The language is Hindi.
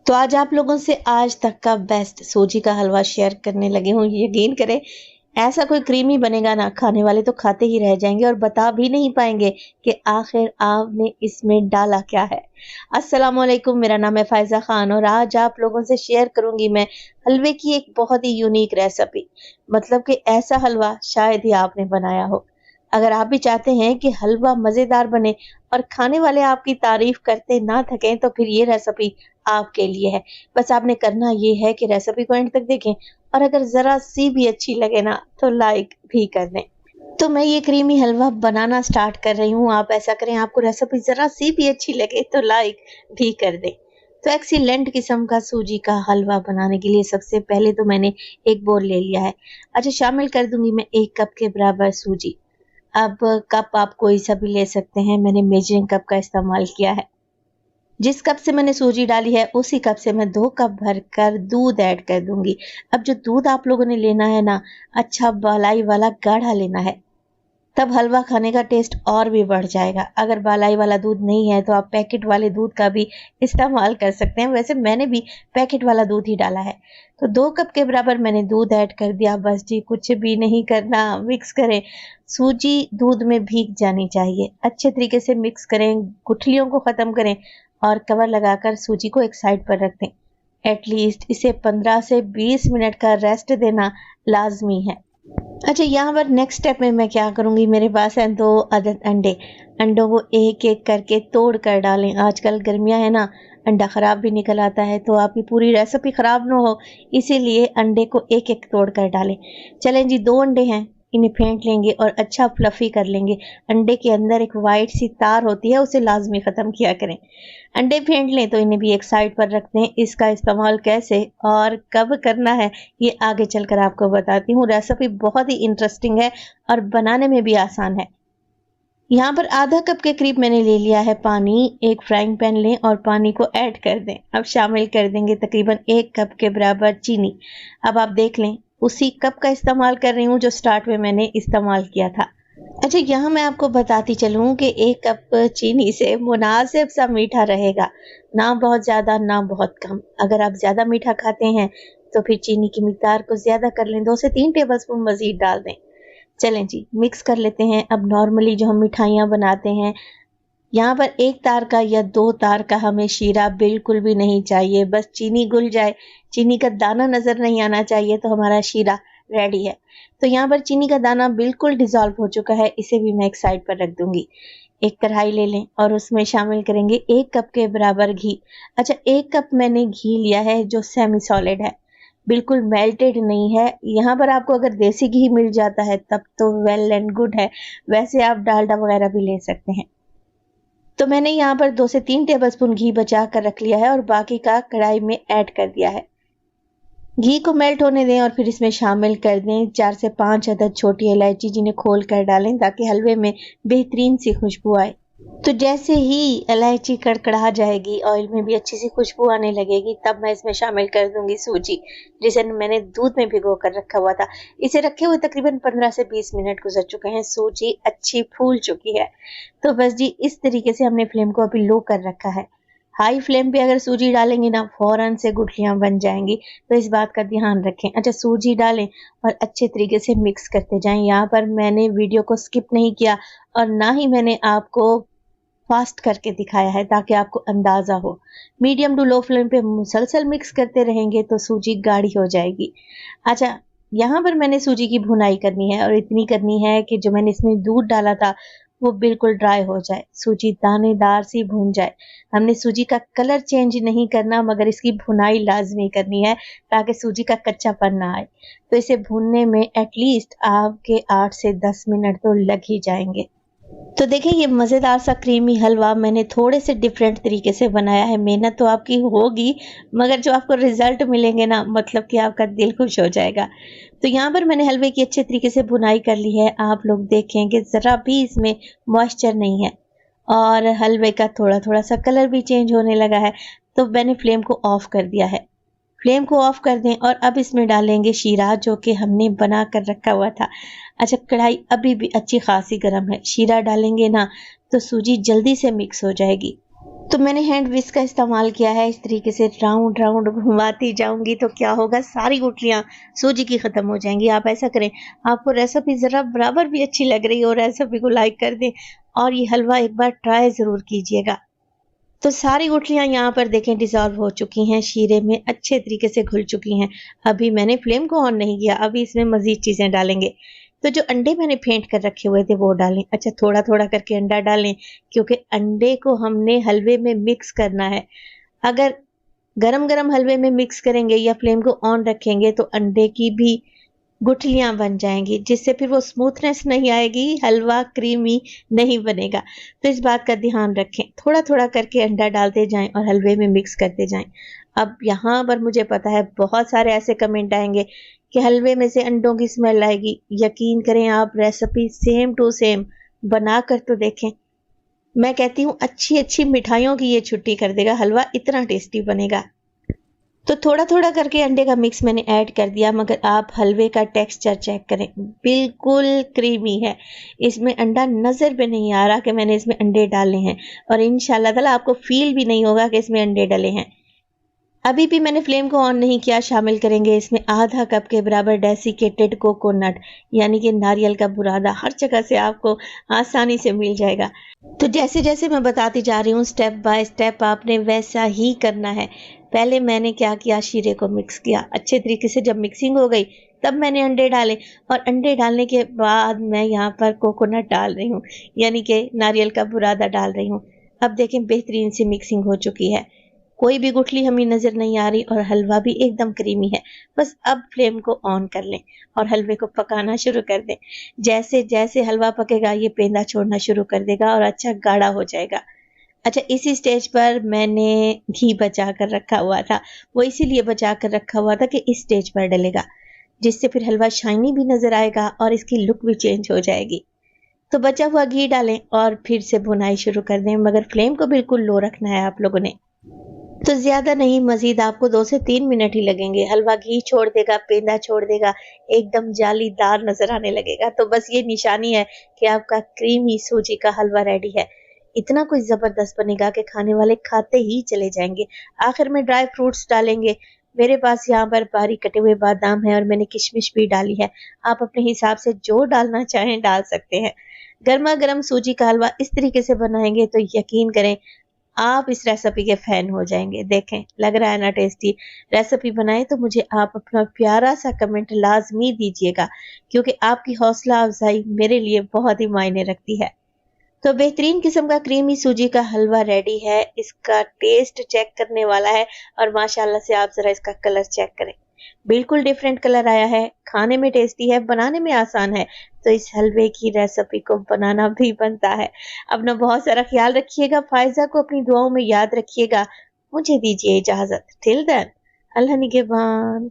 तो आज आप लोगों से आज तक का बेस्ट सूजी का हलवा शेयर करने लगी हूँ। यकीन करें, ऐसा कोई क्रीमी बनेगा ना, खाने वाले तो खाते ही रह जाएंगे और बता भी नहीं पाएंगे कि आखिर आपने इसमें डाला क्या है। अस्सलाम वालेकुम, मेरा नाम है फायजा खान और आज आप लोगों से शेयर करूंगी मैं हलवे की एक बहुत ही यूनिक रेसिपी। मतलब कि ऐसा हलवा शायद ही आपने बनाया हो। अगर आप भी चाहते हैं कि हलवा मजेदार बने और खाने वाले आपकी तारीफ करते ना थकें, तो फिर ये रेसिपी आपके लिए है। बस आपने करना ये है कि रेसिपी को एंड तक देखें और अगर जरा सी भी अच्छी लगे ना तो लाइक भी कर दें। तो मैं ये क्रीमी हलवा बनाना स्टार्ट कर रही हूँ। आप ऐसा करें, आपको रेसिपी जरा सी भी अच्छी लगे तो लाइक भी कर दें। तो एक्सीलेंट किस्म का सूजी का हलवा बनाने के लिए सबसे पहले तो मैंने एक बोल ले लिया है। अच्छा, शामिल कर दूंगी मैं 1 कप के बराबर सूजी। अब कप आप कोई सा भी ले सकते हैं, मैंने मेजरिंग कप का इस्तेमाल किया है। जिस कप से मैंने सूजी डाली है उसी कप से मैं 2 कप भरकर दूध ऐड कर दूंगी। अब जो दूध आप लोगों ने लेना है ना, अच्छा बालाई वाला गाढ़ा लेना है, तब हलवा खाने का टेस्ट और भी बढ़ जाएगा। अगर बालाई वाला दूध नहीं है तो आप पैकेट वाले दूध का भी इस्तेमाल कर सकते हैं। वैसे मैंने भी पैकेट वाला दूध ही डाला है। तो 2 कप के बराबर मैंने दूध ऐड कर दिया। बस जी, कुछ भी नहीं करना, मिक्स करें। सूजी दूध में भीग जानी चाहिए। अच्छे तरीके से मिक्स करें, गुठलियों को खत्म करें और कवर लगाकर सूजी को एक साइड पर रख दें। एटलीस्ट इसे 15 से 20 मिनट का रेस्ट देना लाजमी है। अच्छा, यहाँ पर नेक्स्ट स्टेप में मैं क्या करूँगी, मेरे पास हैं 2 अदद अंडे। अंडों को एक एक करके तोड़ कर डालें। आजकल गर्मियाँ है ना, अंडा ख़राब भी निकल आता है, तो आपकी पूरी रेसिपी ख़राब ना हो, इसीलिए अंडे को एक एक तोड़ कर डालें। चलें जी, 2 अंडे हैं, इन्हें फेंट लेंगे और अच्छा फ्लफ़ी कर लेंगे। अंडे के अंदर एक वाइट सी तार होती है, उसे लाजमी ख़त्म किया करें। अंडे फेंट लें तो इन्हें भी एक साइड पर रख दें। इसका इस्तेमाल कैसे और कब करना है ये आगे चलकर आपको बताती हूँ। रेसिपी बहुत ही इंटरेस्टिंग है और बनाने में भी आसान है। यहाँ पर आधा कप के करीब मैंने ले लिया है पानी। एक फ्राइंग पैन लें और पानी को ऐड कर दें। अब शामिल कर देंगे तकरीबन 1 कप के बराबर चीनी। अब आप देख लें, उसी कप का इस्तेमाल कर रही हूँ जो स्टार्ट में मैंने इस्तेमाल किया था। अच्छा, यहाँ मैं आपको बताती चलूँ कि 1 कप चीनी से मुनासिब सा मीठा रहेगा, ना बहुत ज़्यादा ना बहुत कम। अगर आप ज़्यादा मीठा खाते हैं तो फिर चीनी की मिकदार को ज़्यादा कर लें, 2 से 3 टेबलस्पून मज़ीद डाल दें। चलें जी, मिक्स कर लेते हैं। अब नॉर्मली जो हम मिठाइयाँ बनाते हैं, यहाँ पर 1 तार का या 2 तार का हमें शीरा बिल्कुल भी नहीं चाहिए। बस चीनी घुल जाए, चीनी का दाना नज़र नहीं आना चाहिए, तो हमारा शीरा रेडी है। तो यहाँ पर चीनी का दाना बिल्कुल डिज़ोल्व हो चुका है, इसे भी मैं एक साइड पर रख दूंगी। एक कढ़ाई ले लें और उसमें शामिल करेंगे 1 कप के बराबर घी। अच्छा, 1 कप मैंने घी लिया है जो सेमी सॉलिड है, बिल्कुल मेल्टेड नहीं है। यहाँ पर आपको अगर देसी घी मिल जाता है तब तो वेल एंड गुड है, वैसे आप डालडा वगैरह भी ले सकते हैं। तो मैंने यहाँ पर 2 से 3 टेबलस्पून घी बचा कर रख लिया है और बाकी का कढ़ाई में ऐड कर दिया है। घी को मेल्ट होने दें और फिर इसमें शामिल कर दें 4 से 5 अदद छोटी इलायची, जिन्हें खोल कर डालें ताकि हलवे में बेहतरीन सी खुशबू आए। तो जैसे ही इलायची कड़कड़ा जाएगी, ऑयल में भी अच्छी सी खुशबू आने लगेगी, तब मैं इसमें शामिल कर दूंगी सूजी, जिसे मैंने दूध में भिगो कर रखा हुआ था। इसे रखे हुए तकरीबन 15 से 20 मिनट गुजर चुके हैं। सूजी अच्छी फूल चुकी है। तो बस जी, इस तरीके से हमने फ्लेम को अभी लो कर रखा है। हाई फ्लेम पे अगर सूजी डालेंगे ना, फौरन से गुठलियां बन जाएंगी, तो इस बात का ध्यान रखें। अच्छा, सूजी डालें और अच्छे तरीके से मिक्स करते जाएं। यहाँ पर मैंने वीडियो को स्किप नहीं किया और ना ही मैंने आपको फास्ट करके दिखाया है, ताकि आपको अंदाजा हो। मीडियम टू लो फ्लेम पे मुसलसल मिक्स करते रहेंगे तो सूजी गाढ़ी हो जाएगी। अच्छा, यहाँ पर मैंने सूजी की भुनाई करनी है और इतनी करनी है कि जो मैंने इसमें दूध डाला था वो बिल्कुल ड्राई हो जाए, सूजी दानेदार सी भून जाए। हमने सूजी का कलर चेंज नहीं करना, मगर इसकी भुनाई लाजमी करनी है ताकि सूजी का कच्चापन ना आए। तो इसे भूनने में एटलीस्ट आपके 8 से 10 मिनट तो लग ही जाएंगे। तो देखिए, ये मज़ेदार सा क्रीमी हलवा मैंने थोड़े से डिफरेंट तरीके से बनाया है। मेहनत तो आपकी होगी, मगर जो आपको रिजल्ट मिलेंगे ना, मतलब कि आपका दिल खुश हो जाएगा। तो यहाँ पर मैंने हलवे की अच्छे तरीके से भुनाई कर ली है। आप लोग देखें कि ज़रा भी इसमें मॉइस्चर नहीं है और हलवे का थोड़ा थोड़ा सा कलर भी चेंज होने लगा है। तो मैंने फ्लेम को ऑफ कर दिया है। फ्लेम को ऑफ कर दें और अब इसमें डालेंगे शीरा, जो कि हमने बना कर रखा हुआ था। अच्छा, कढ़ाई अभी भी अच्छी खासी गर्म है। शीरा डालेंगे ना तो सूजी जल्दी से मिक्स हो जाएगी। तो मैंने हैंड विस्क का इस्तेमाल किया है। इस तरीके से राउंड राउंड घुमाती जाऊंगी तो क्या होगा, सारी गुठलियाँ सूजी की ख़त्म हो जाएंगी। आप ऐसा करें, आपको रेसिपी ज़रा बराबर भी अच्छी लग रही हो, रेसिपी को लाइक कर दें और ये हलवा एक बार ट्राई ज़रूर कीजिएगा। तो सारी गुठलियाँ यहाँ पर देखें डिज़ॉल्व हो चुकी हैं, शीरे में अच्छे तरीके से घुल चुकी हैं। अभी मैंने फ्लेम को ऑन नहीं किया, अभी इसमें मज़ीद चीज़ें डालेंगे। तो जो अंडे मैंने फेंट कर रखे हुए थे वो डालें। अच्छा, थोड़ा-थोड़ा करके अंडा डालें क्योंकि अंडे को हमने हलवे में मिक्स करना है। अगर गरम-गरम हलवे में मिक्स करेंगे या फ्लेम को ऑन रखेंगे तो अंडे की भी गुठलियाँ बन जाएँगी, जिससे फिर वो स्मूथनेस नहीं आएगी, हलवा क्रीमी नहीं बनेगा। तो इस बात का ध्यान रखें, थोड़ा-थोड़ा करके अंडा डालते जाएँ और हलवे में मिक्स करते जाएँ। अब यहाँ पर मुझे पता है बहुत सारे ऐसे कमेंट आएँगे कि हलवे में से अंडों की स्मेल आएगी। यकीन करें, आप रेसिपी सेम टू सेम बना कर तो देखें। मैं कहती हूँ अच्छी-अच्छी मिठाइयों की ये छुट्टी कर देगा हलवा, इतना टेस्टी बनेगा। तो थोड़ा-थोड़ा करके अंडे का मिक्स मैंने ऐड कर दिया, मगर आप हलवे का टेक्सचर चेक करें, बिल्कुल क्रीमी है। इसमें अंडा नज़र भी नहीं आ रहा कि मैंने इसमें अंडे डाले हैं और इंशाल्लाह ताला आपको फ़ील भी नहीं होगा कि इसमें अंडे डले हैं। अभी भी मैंने फ्लेम को ऑन नहीं किया। शामिल करेंगे इसमें आधा कप के बराबर डेसिकेटेड कोकोनट, यानी कि नारियल का बुरादा। हर जगह से आपको आसानी से मिल जाएगा। तो जैसे जैसे मैं बताती जा रही हूँ स्टेप बाय स्टेप आपने वैसा ही करना है। पहले मैंने क्या किया, शीरे को मिक्स किया अच्छे तरीके से। जब मिक्सिंग हो गई तब मैंने अंडे डाले और अंडे डालने के बाद मैं यहाँ पर कोकोनट डाल रही हूँ, यानी कि नारियल का बुरादा डाल रही हूँ। अब देखें बेहतरीन सी मिक्सिंग हो चुकी है, कोई भी गुठली हमें नज़र नहीं आ रही और हलवा भी एकदम क्रीमी है। बस अब फ्लेम को ऑन कर लें और हलवे को पकाना शुरू कर दें। जैसे जैसे हलवा पकेगा ये पेंदा छोड़ना शुरू कर देगा और अच्छा गाढ़ा हो जाएगा। अच्छा, इसी स्टेज पर मैंने घी बचा कर रखा हुआ था। वो इसीलिए बचा कर रखा हुआ था कि इस स्टेज पर डलेगा, जिससे फिर हलवा शाइनी भी नज़र आएगा और इसकी लुक भी चेंज हो जाएगी। तो बचा हुआ घी डालें और फिर से भुनाई शुरू कर दें, मगर फ्लेम को बिल्कुल लो रखना है आप लोगों ने। तो ज़्यादा नहीं, मज़ीद आपको 2 से 3 मिनट ही लगेंगे। हलवा घी छोड़ देगा, पेंदा छोड़ देगा, एकदम जालीदार नज़र आने लगेगा। तो बस ये निशानी है कि आपका क्रीमी सूजी का हलवा रेडी है। इतना कोई ज़बरदस्त बनेगा कि खाने वाले खाते ही चले जाएंगे। आखिर में ड्राई फ्रूट्स डालेंगे। मेरे पास यहाँ पर बारीक कटे हुए बादाम है और मैंने किशमिश भी डाली है। आप अपने हिसाब से जो डालना चाहें डाल सकते हैं। गर्मा गर्म सूजी का हलवा इस तरीके से बनाएंगे तो यकीन करें आप इस रेसिपी के फैन हो जाएंगे। देखें, लग रहा है ना टेस्टी। रेसिपी बनाए तो मुझे आप अपना प्यारा सा कमेंट लाजमी दीजिएगा, क्योंकि आपकी हौसला अफजाई मेरे लिए बहुत ही मायने रखती है। तो बेहतरीन किस्म का क्रीमी सूजी का हलवा रेडी है। इसका टेस्ट चेक करने वाला है और माशाल्लाह से आप जरा इसका कलर चेक करें, बिल्कुल डिफरेंट कलर आया है। खाने में टेस्टी है, बनाने में आसान है। तो इस हलवे की रेसिपी को बनाना भी बनता है। अपना बहुत सारा ख्याल रखिएगा। फायजा को अपनी दुआओं में याद रखिएगा। मुझे दीजिए इजाजत। टिल देन, अल्लाह निगहबान।